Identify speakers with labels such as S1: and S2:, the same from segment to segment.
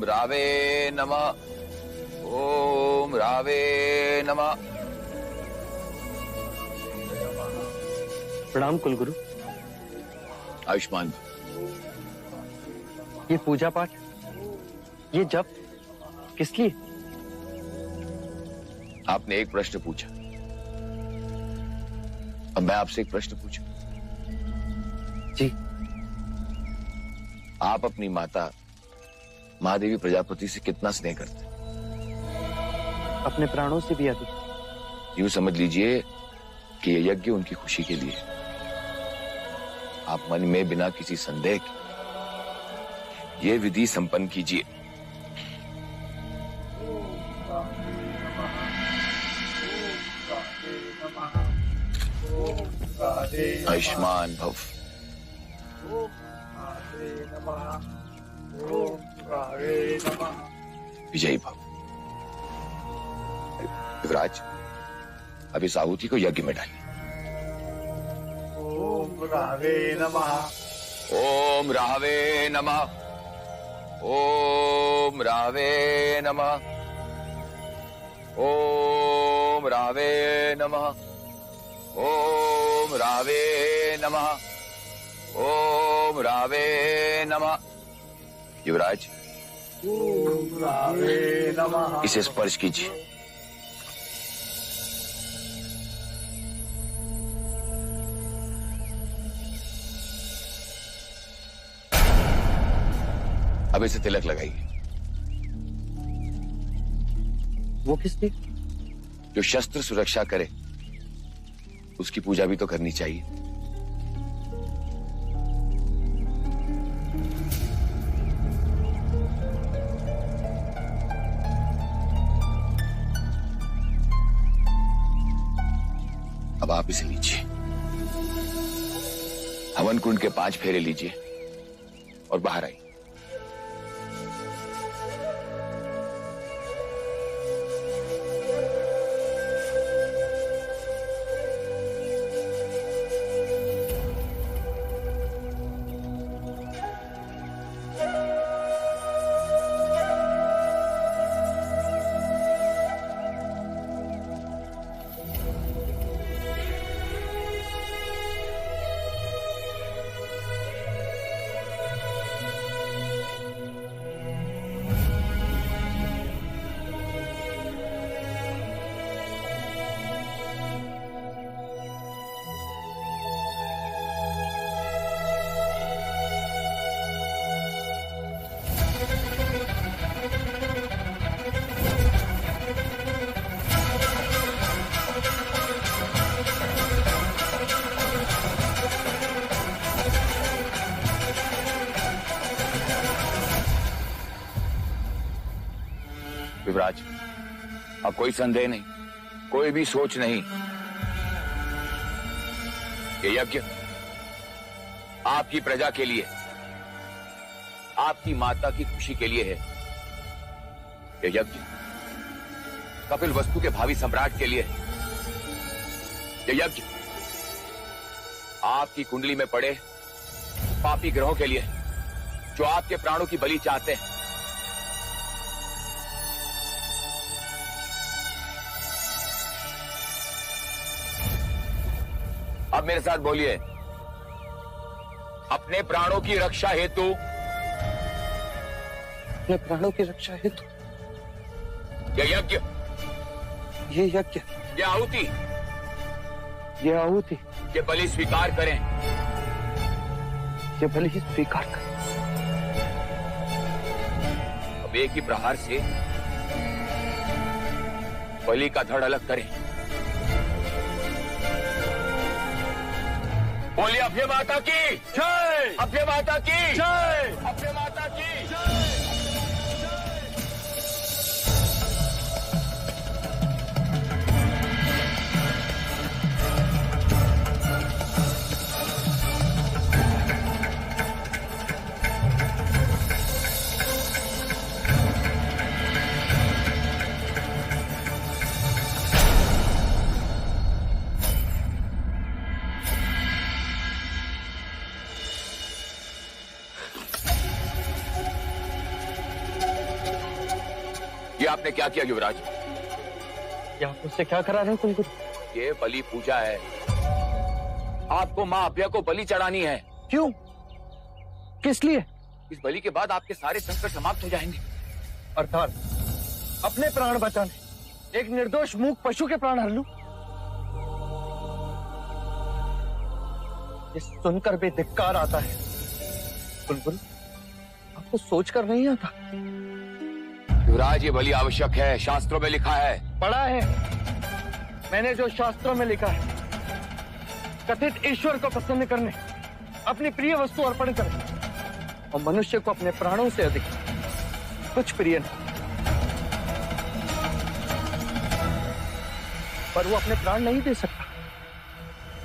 S1: रावे नमः। ओम रावे नमः।
S2: प्रणाम कुलगुरु।
S1: आयुष्मान।
S2: ये पूजा पाठ, ये जप किस लिए?
S1: आपने एक प्रश्न पूछा, अब मैं आपसे एक प्रश्न पूछूं।
S2: जी।
S1: आप अपनी माता महादेवी प्रजापति से कितना स्नेह करते?
S2: अपने प्राणों से भी अधिक।
S1: यूं समझ लीजिए कि यह यज्ञ उनकी खुशी के लिए। आप मन में बिना किसी संदेह के ये विधि संपन्न कीजिए। आयुष्मान भव। विजयी भव। युवराज, अब इस आहुति को यज्ञ में डालिए।
S3: ओम रावे नमः।
S1: ओम रावे नमः। ओम रावे नमः। ओम रावे नमः। ओम रावे नमः। ओम रावे नमः। युवराज,
S3: ओम रावे नमः।
S1: इसे स्पर्श कीजिए। अब इसे तिलक लगाइए।
S2: वो किस लिए?
S1: जो शस्त्र सुरक्षा करे उसकी पूजा भी तो करनी चाहिए। अब आप इसे लीजिए, हवन कुंड के 5 फेरे लीजिए और बाहर आइए। युवराज, अब कोई संदेह नहीं, कोई भी सोच नहीं। ये यज्ञ आपकी प्रजा के लिए, आपकी माता की खुशी के लिए है। ये यज्ञ कपिल वस्तु के भावी सम्राट के लिए है। ये यज्ञ आपकी कुंडली में पड़े पापी ग्रहों के लिए, जो आपके प्राणों की बलि चाहते हैं। अब मेरे साथ बोलिए, अपने प्राणों की रक्षा हेतु।
S2: अपने प्राणों की रक्षा हेतु
S1: यह यज्ञ,
S2: ये यज्ञ,
S1: ये आहुति,
S2: ये आहुति,
S1: ये बलि स्वीकार करें।
S2: ये बलि ही स्वीकार कर।
S1: अब एक ही प्रहार से बलि का धड़ अलग करें। बोलिए, अभय माता की जय, अभय माता की जय, अभय माता की जय। ये आपने क्या किया युवराज?
S2: ये आप मुझसे क्या करा रहे हैं कुलगुरु?
S1: ये बलि पूजा है। आपको माँ अभ्या को बलि चढ़ानी है।
S2: क्यों? किस लिए?
S1: इस बलि के बाद आपके सारे संकट समाप्त हो जाएंगे।
S2: अर्थात अपने प्राण बचाने एक निर्दोष मूक पशु के प्राण हर लूं? ये सुनकर भी धिक्कार आता है कुलगुरु। आपको सोचकर नहीं आता?
S1: युवराज, ये बलि आवश्यक है, शास्त्रों में लिखा है।
S2: पढ़ा है मैंने जो शास्त्रों में लिखा है। कथित ईश्वर को प्रसन्न करने अपनी प्रिय वस्तु अर्पण करें और मनुष्य को अपने प्राणों से अधिक कुछ प्रिय नहीं। पर वो अपने प्राण नहीं दे सकता,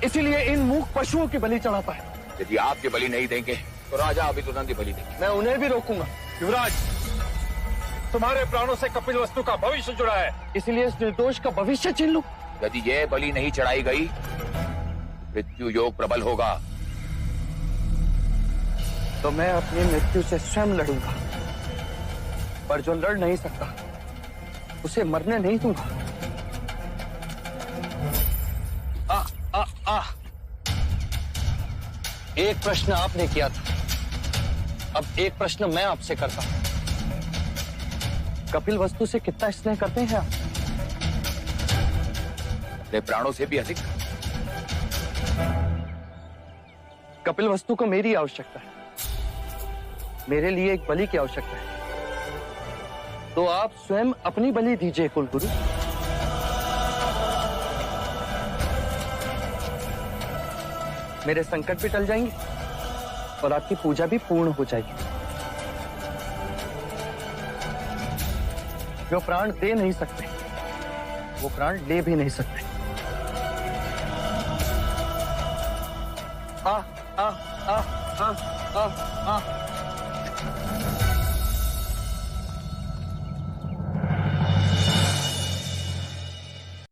S2: इसीलिए इन मूक पशुओं की बलि चढ़ाता है।
S1: यदि आप ये बलि नहीं देंगे तो राजा अभी तुरंत ही बलि देंगे।
S2: मैं उन्हें भी रोकूंगा।
S4: युवराज, तुम्हारे प्राणों से कपिल वस्तु का भविष्य जुड़ा है,
S2: इसीलिए इस निर्दोष का भविष्य छीन लूं।
S1: यदि ये बलि नहीं चढ़ाई गई, मृत्यु योग प्रबल होगा।
S2: तो मैं अपनी मृत्यु से स्वयं लड़ूंगा, पर जो लड़ नहीं सकता उसे मरने नहीं दूंगा। एक प्रश्न आपने किया था, अब एक प्रश्न मैं आपसे करता हूं। कपिल वस्तु से कितना स्नेह करते हैं आप?
S1: अपने प्राणों से भी अधिक।
S2: कपिल वस्तु को मेरी आवश्यकता है, मेरे लिए एक बलि की आवश्यकता है। तो आप स्वयं अपनी बलि दीजिए कुलगुरु। मेरे संकट भी टल जाएंगे और आपकी पूजा भी पूर्ण हो जाएगी। जो प्राण दे नहीं सकते वो प्राण ले भी नहीं सकते। आ आ आ आ आ आ